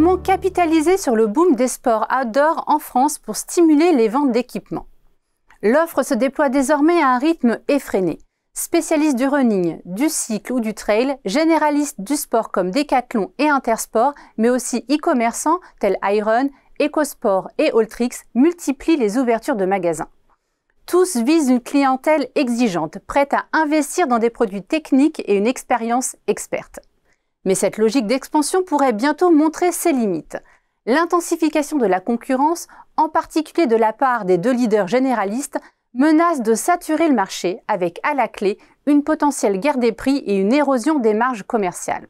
Comment capitaliser sur le boom des sports outdoor en France pour stimuler les ventes d'équipements? L'offre se déploie désormais à un rythme effréné. Spécialistes du running, du cycle ou du trail, généralistes du sport comme Decathlon et Intersport, mais aussi e-commerçants tels Iron, EcoSport et Alltrix multiplient les ouvertures de magasins. Tous visent une clientèle exigeante, prête à investir dans des produits techniques et une expérience experte. Mais cette logique d'expansion pourrait bientôt montrer ses limites. L'intensification de la concurrence, en particulier de la part des deux leaders généralistes, menace de saturer le marché avec à la clé une potentielle guerre des prix et une érosion des marges commerciales.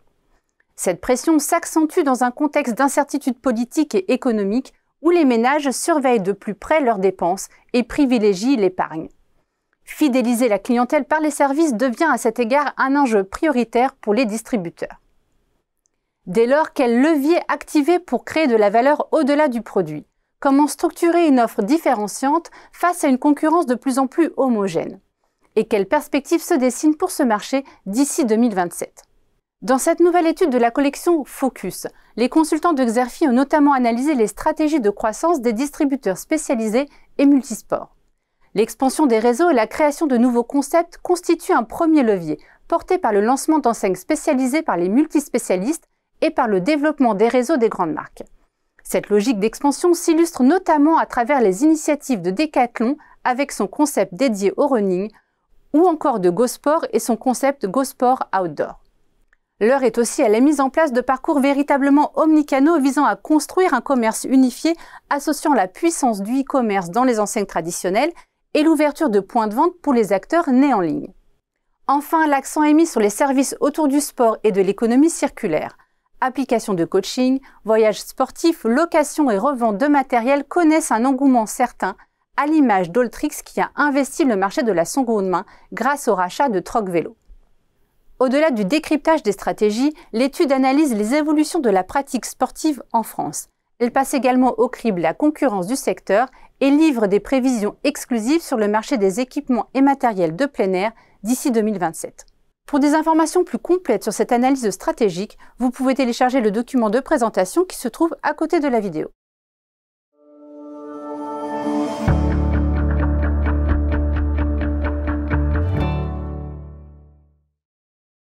Cette pression s'accentue dans un contexte d'incertitude politique et économique où les ménages surveillent de plus près leurs dépenses et privilégient l'épargne. Fidéliser la clientèle par les services devient à cet égard un enjeu prioritaire pour les distributeurs. Dès lors, quel levier activer pour créer de la valeur au-delà du produit? Comment structurer une offre différenciante face à une concurrence de plus en plus homogène? Et quelles perspectives se dessinent pour ce marché d'ici 2027? Dans cette nouvelle étude de la collection Focus, les consultants de Xerfi ont notamment analysé les stratégies de croissance des distributeurs spécialisés et multisports. L'expansion des réseaux et la création de nouveaux concepts constituent un premier levier, porté par le lancement d'enseignes spécialisées par les multispécialistes et par le développement des réseaux des grandes marques. Cette logique d'expansion s'illustre notamment à travers les initiatives de Decathlon avec son concept dédié au running ou encore de GoSport et son concept GoSport Outdoor. L'heure est aussi à la mise en place de parcours véritablement omnicanaux visant à construire un commerce unifié associant la puissance du e-commerce dans les enseignes traditionnelles et l'ouverture de points de vente pour les acteurs nés en ligne. Enfin, l'accent est mis sur les services autour du sport et de l'économie circulaire. Applications de coaching, voyages sportifs, location et revente de matériel connaissent un engouement certain, à l'image d'Alltrix qui a investi le marché de la seconde main grâce au rachat de Troc Vélo. Au-delà du décryptage des stratégies, l'étude analyse les évolutions de la pratique sportive en France. Elle passe également au crible la concurrence du secteur et livre des prévisions exclusives sur le marché des équipements et matériels de plein air d'ici 2027. Pour des informations plus complètes sur cette analyse stratégique, vous pouvez télécharger le document de présentation qui se trouve à côté de la vidéo.